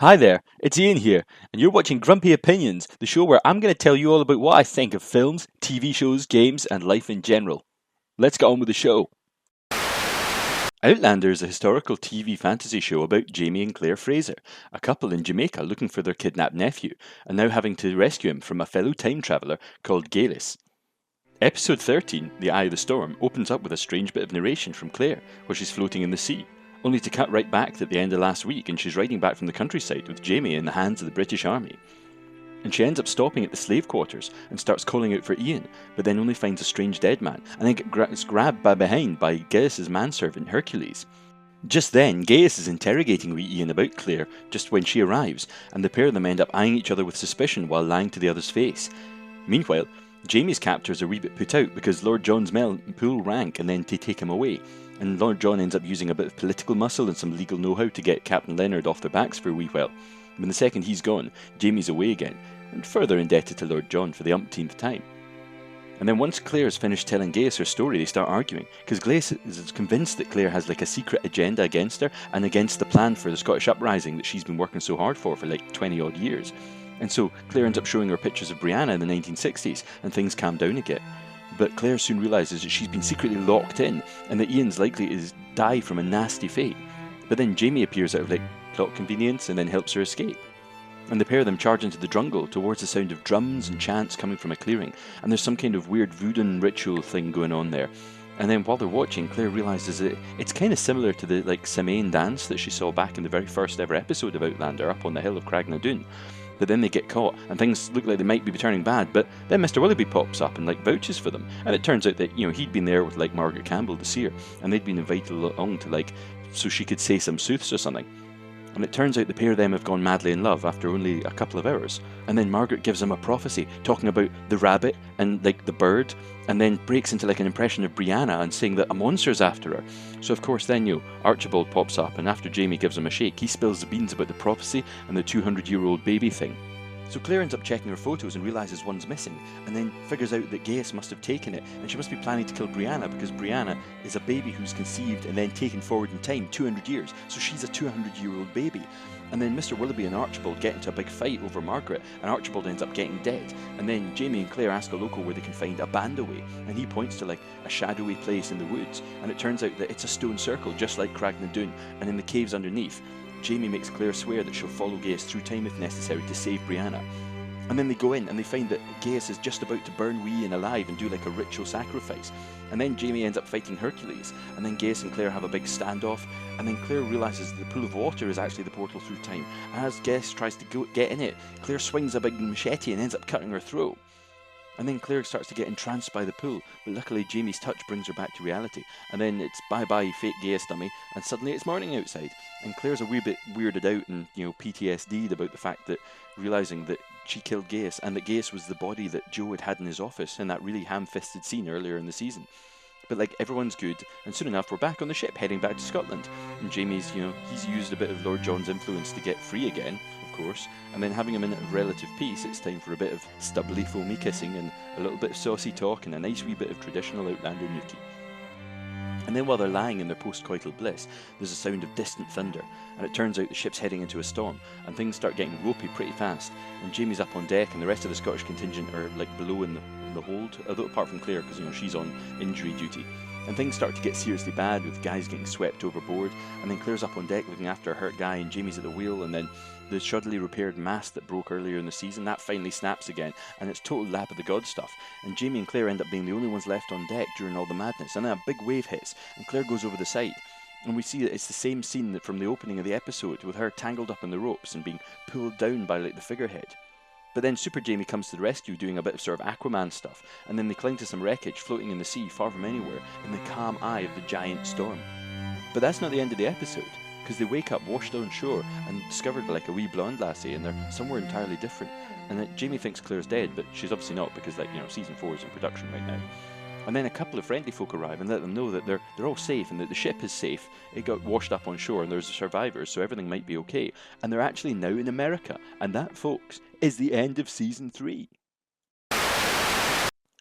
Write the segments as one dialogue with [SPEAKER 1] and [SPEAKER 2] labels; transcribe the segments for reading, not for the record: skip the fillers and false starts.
[SPEAKER 1] Hi there, it's Ian here, and you're watching Grumpy Opinions, the show where I'm going to tell you all about what I think of films, TV shows, games, and life in general. Let's get on with the show. Outlander is a historical TV fantasy show about Jamie and Claire Fraser, a couple in Jamaica looking for their kidnapped nephew, and now having to rescue him from a fellow time traveller called Gellis. Episode 13, The Eye of the Storm, opens up with a strange bit of narration from Claire, where she's floating in the sea, only to cut right back at the end of last week and she's riding back from the countryside with Jamie in the hands of the British Army. And she ends up stopping at the slave quarters and starts calling out for Ian, but then only finds a strange dead man and then gets grabbed by behind by Gellis' manservant Hercules. Just then, Gaius is interrogating wee Ian about Claire just when she arrives, and the pair of them end up eyeing each other with suspicion while lying to the other's face. Meanwhile, Jamie's captors are a wee bit put out because Lord John's men pull rank and then take him away. And Lord John ends up using a bit of political muscle and some legal know-how to get Captain Leonard off their backs for a wee while. When the second he's gone, Jamie's away again, and further indebted to Lord John for the umpteenth time. And then once Claire's finished telling Gaius her story, they start arguing, because Gaius is convinced that Claire has like a secret agenda against her, and against the plan for the Scottish uprising that she's been working so hard for like 20 odd years. And so Claire ends up showing her pictures of Brianna in the 1960s, and things calm down again. But Claire soon realises that she's been secretly locked in, and that Ian's likely to die from a nasty fate. But then Jamie appears out of plot convenience and then helps her escape. And the pair of them charge into the jungle towards the sound of drums and chants coming from a clearing, and there's some kind of weird voodoo ritual thing going on there. And then while they're watching, Claire realises that it's kind of similar to the Semaine dance that she saw back in the very first ever episode of Outlander up on the hill of Cragnadoon. But then they get caught, and things look like they might be turning bad, but then Mr. Willoughby pops up and vouches for them, and it turns out that, he'd been there with Margaret Campbell, the seer, and they'd been invited along to so she could say some sooths or something. And it turns out the pair of them have gone madly in love after only a couple of hours. And then Margaret gives them a prophecy talking about the rabbit and the bird, and then breaks into an impression of Brianna and saying that a monster's after her. So of course then Archibald pops up, and after Jamie gives him a shake, he spills the beans about the prophecy and the 200-year-old baby thing. So Claire ends up checking her photos and realises one's missing, and then figures out that Gaius must have taken it, and she must be planning to kill Brianna because Brianna is a baby who's conceived and then taken forward in time 200 years, so she's a 200-year-old baby. And then Mr. Willoughby and Archibald get into a big fight over Margaret, and Archibald ends up getting dead. And then Jamie and Claire ask a local where they can find a bandaway, and he points to a shadowy place in the woods, and it turns out that it's a stone circle just like Cragnadoon, and in the caves underneath, Jamie makes Claire swear that she'll follow Gaius through time if necessary to save Brianna. And then they go in and they find that Gaius is just about to burn wee Ian alive and do a ritual sacrifice. And then Jamie ends up fighting Hercules, and then Gaius and Claire have a big standoff, and then Claire realises that the pool of water is actually the portal through time. And as Gaius tries to get in it, Claire swings a big machete and ends up cutting her throat. And then Claire starts to get entranced by the pool, but luckily Jamie's touch brings her back to reality. And then it's bye-bye fake Gaius dummy, and suddenly it's morning outside. And Claire's a wee bit weirded out and, PTSD'd about the fact that, realising that she killed Gaius, and that Gaius was the body that Joe had in his office in that really ham-fisted scene earlier in the season. But everyone's good, and soon enough we're back on the ship heading back to Scotland. And Jamie's, he's used a bit of Lord John's influence to get free again, of course, and then having him in relative peace, it's time for a bit of stubbly foamy kissing and a little bit of saucy talk and a nice wee bit of traditional Outlander nookie. And then while they're lying in their post-coital bliss, there's a sound of distant thunder, and it turns out the ship's heading into a storm, and things start getting ropey pretty fast, and Jamie's up on deck and the rest of the Scottish contingent are below in the hold, although apart from Claire, because she's on injury duty. And things start to get seriously bad with guys getting swept overboard, and then Claire's up on deck looking after a hurt guy, and Jamie's at the wheel, and then the shoddily repaired mast that broke earlier in the season, that finally snaps again, and it's total lap of the god stuff, and Jamie and Claire end up being the only ones left on deck during all the madness, and then a big wave hits, and Claire goes over the side, and we see that it's the same scene from the opening of the episode, with her tangled up in the ropes and being pulled down by the figurehead. But then Super Jamie comes to the rescue doing a bit of sort of Aquaman stuff, and then they cling to some wreckage floating in the sea far from anywhere in the calm eye of the giant storm. But that's not the end of the episode, because they wake up washed on shore and discovered by a wee blonde lassie, and they're somewhere entirely different. And Jamie thinks Claire's dead, but she's obviously not, because season 4 is in production right now. And then a couple of friendly folk arrive and let them know that they're all safe and that the ship is safe. It got washed up on shore and there's survivors, so everything might be okay. And they're actually now in America. And that, folks, is the end of season 3.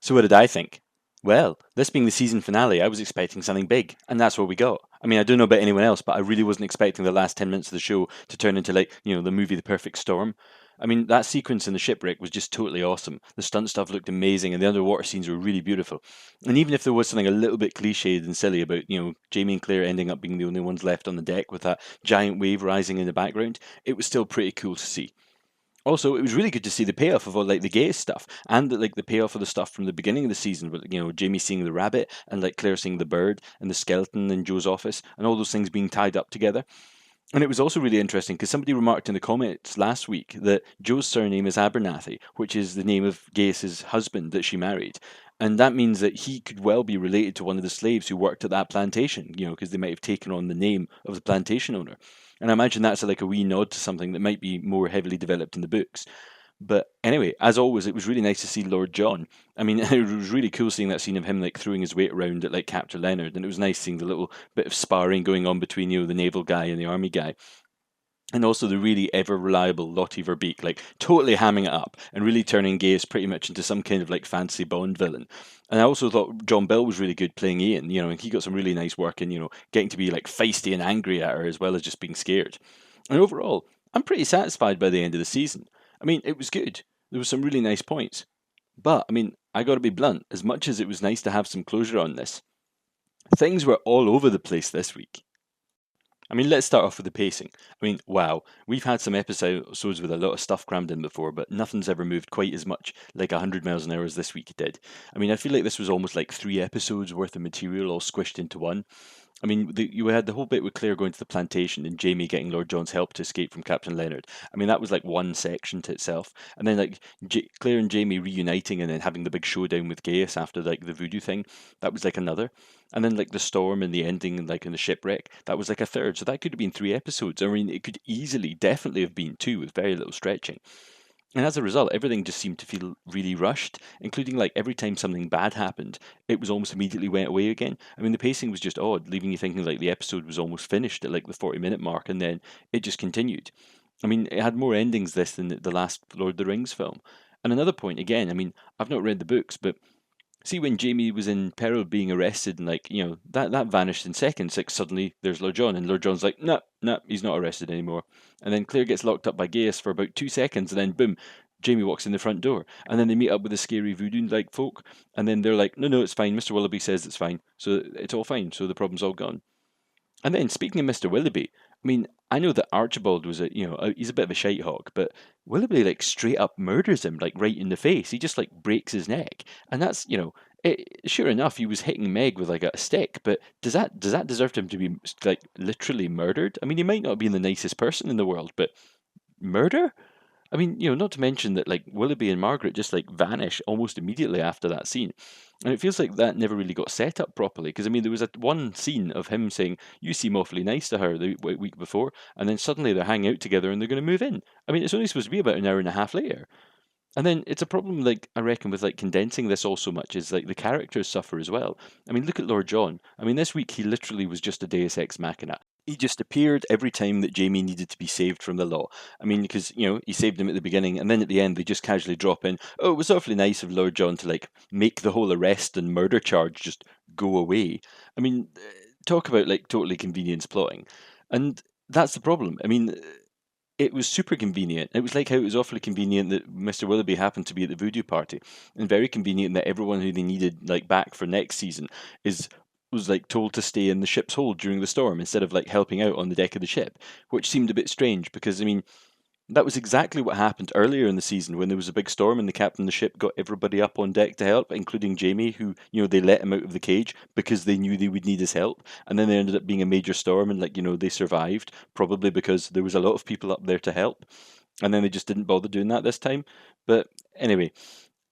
[SPEAKER 1] So what did I think? Well, this being the season finale, I was expecting something big, and that's what we got. I mean, I don't know about anyone else, but I really wasn't expecting the last 10 minutes of the show to turn into, like, the movie The Perfect Storm. I mean, that sequence in the shipwreck was just totally awesome. The stunt stuff looked amazing, and the underwater scenes were really beautiful. And even if there was something a little bit cliched and silly about, Jamie and Claire ending up being the only ones left on the deck with that giant wave rising in the background, it was still pretty cool to see. Also, it was really good to see the payoff of all like the gay stuff and the payoff of the stuff from the beginning of the season with Jamie seeing the rabbit and like Claire seeing the bird and the skeleton in Joe's office and all those things being tied up together. And it was also really interesting because somebody remarked in the comments last week that Joe's surname is Abernathy, which is the name of Gaius's husband that she married. And that means that he could well be related to one of the slaves who worked at that plantation, because they might have taken on the name of the plantation owner. And I imagine that's like a wee nod to something that might be more heavily developed in the books. But anyway, as always, it was really nice to see Lord John. I mean, it was really cool seeing that scene of him like throwing his weight around at like Captain Leonard, and it was nice seeing the little bit of sparring going on between the naval guy and the army guy. And also the really ever reliable Lottie Verbeek, like totally hamming it up and really turning Gaius pretty much into some kind of like fancy Bond villain. And I also thought John Bell was really good playing Ian, and he got some really nice work in, getting to be like feisty and angry at her as well as just being scared. And overall, I'm pretty satisfied by the end of the season. I mean, it was good. There were some really nice points. But, I mean, I gotta be blunt, as much as it was nice to have some closure on this, things were all over the place this week. I mean, let's start off with the pacing. I mean, wow, we've had some episodes with a lot of stuff crammed in before, but nothing's ever moved quite as much like 100 miles an hour as this week did. I mean, I feel like this was almost like 3 episodes worth of material all squished into one. I mean, you had the whole bit with Claire going to the plantation and Jamie getting Lord John's help to escape from Captain Leonard. I mean, that was like one section to itself. And then like Claire and Jamie reuniting and then having the big showdown with Gaius after like the voodoo thing, that was like another. And then like the storm and the ending like in the shipwreck, that was like a third. So that could have been 3 episodes. I mean, it could easily, definitely have been two with very little stretching. And as a result, everything just seemed to feel really rushed, including like every time something bad happened, it was almost immediately went away again. I mean, the pacing was just odd, leaving you thinking like the episode was almost finished at like the 40-minute mark, and then it just continued. I mean, it had more endings this than the last Lord of the Rings film. And another point, again, I mean, I've not read the books, but see when Jamie was in peril of being arrested and like, that vanished in seconds. Like suddenly there's Lord John and Lord John's like, no, no, he's not arrested anymore. And then Claire gets locked up by Gaius for about 2 seconds and then boom, Jamie walks in the front door. And then they meet up with the scary voodoo like folk and then they're like, no, it's fine. Mr. Willoughby says it's fine. So it's all fine. So the problem's all gone. And then speaking of Mr. Willoughby, I mean, I know that Archibald was he's a bit of a shite hog, but Willoughby like straight up murders him like right in the face. He just like breaks his neck, and that's sure enough he was hitting Meg with like a stick, but does that deserve him to be like literally murdered? I mean, he might not be the nicest person in the world, but murder? I mean, not to mention that like Willoughby and Margaret just like vanish almost immediately after that scene. And it feels like that never really got set up properly because I mean there was one scene of him saying you seem awfully nice to her the week before, and then suddenly they're hanging out together and they're going to move in. I mean it's only supposed to be about an hour and a half later. And then it's a problem, like I reckon, with like condensing this all so much is like the characters suffer as well. I mean, look at Lord John. I mean, this week he literally was just a Deus Ex Machina. He just appeared every time that Jamie needed to be saved from the law. I mean, because he saved him at the beginning, and then at the end they just casually drop in. Oh, it was awfully nice of Lord John to like make the whole arrest and murder charge just go away. I mean, talk about like totally convenience plotting, and that's the problem. I mean, it was super convenient. It was like how it was awfully convenient that Mr. Willoughby happened to be at the voodoo party, and very convenient that everyone who they needed like back for next season was like told to stay in the ship's hold during the storm instead of like helping out on the deck of the ship, which seemed a bit strange because I mean that was exactly what happened earlier in the season when there was a big storm and the captain of the ship got everybody up on deck to help, including Jamie, who, they let him out of the cage because they knew they would need his help. And then there ended up being a major storm and, they survived, probably because there was a lot of people up there to help. And then they just didn't bother doing that this time. But anyway,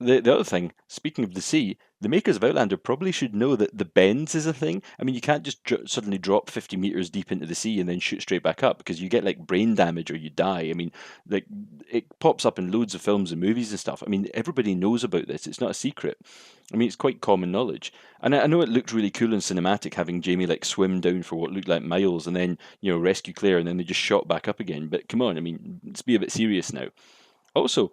[SPEAKER 1] the other thing, speaking of the sea, the makers of Outlander probably should know that the bends is a thing. I mean, you can't just suddenly drop 50 meters deep into the sea and then shoot straight back up because you get like brain damage or you die. I mean, like it pops up in loads of films and movies and stuff. I mean, everybody knows about this. It's not a secret. I mean, it's quite common knowledge. And I know it looked really cool and cinematic having Jamie like swim down for what looked like miles and then, rescue Claire and then they just shot back up again. But come on, I mean, let's be a bit serious now. Also,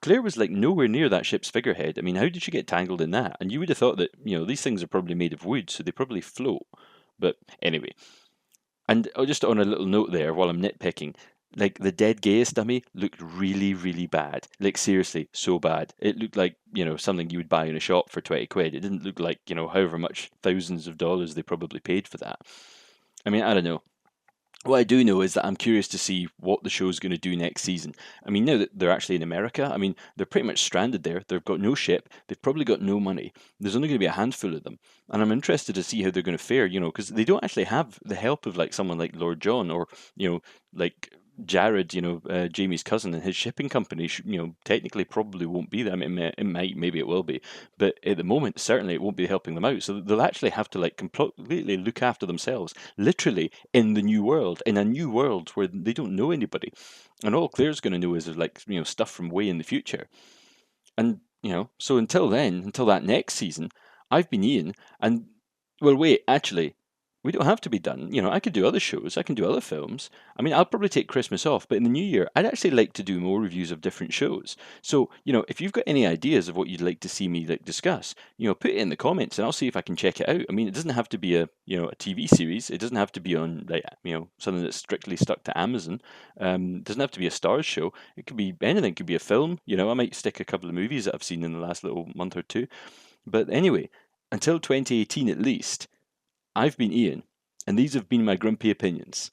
[SPEAKER 1] Claire was like nowhere near that ship's figurehead. I mean, how did she get tangled in that? And you would have thought that, these things are probably made of wood, so they probably float. But anyway, and just on a little note there, while I'm nitpicking, like the dead Gaius dummy looked really, really bad. Like seriously, so bad. It looked like, something you would buy in a shop for 20 quid. It didn't look like, however much thousands of dollars they probably paid for that. I mean, I don't know. What I do know is that I'm curious to see what the show's going to do next season. I mean, now that they're actually in America, I mean, they're pretty much stranded there. They've got no ship. They've probably got no money. There's only going to be a handful of them. And I'm interested to see how they're going to fare, because they don't actually have the help of like someone like Lord John or, like Jared, Jamie's cousin, and his shipping company, technically probably won't be there. I mean, it might, maybe it will be, but at the moment, certainly it won't be helping them out. So they'll actually have to like completely look after themselves, literally in the new world, in a new world where they don't know anybody, and all Claire's going to know is like stuff from way in the future, and so until then, until that next season, I've been Ian, and well, wait, actually, we don't have to be done. I could do other shows. I can do other films. I mean, I'll probably take Christmas off, but in the new year, I'd actually like to do more reviews of different shows. So, if you've got any ideas of what you'd like to see me like discuss, put it in the comments, and I'll see if I can check it out. I mean, it doesn't have to be a a TV series. It doesn't have to be on like something that's strictly stuck to Amazon. It doesn't have to be a Stars show. It could be anything. It could be a film. I might stick a couple of movies that I've seen in the last little month or two. But anyway, until 2018 at least. I've been Ian, and these have been my grumpy opinions.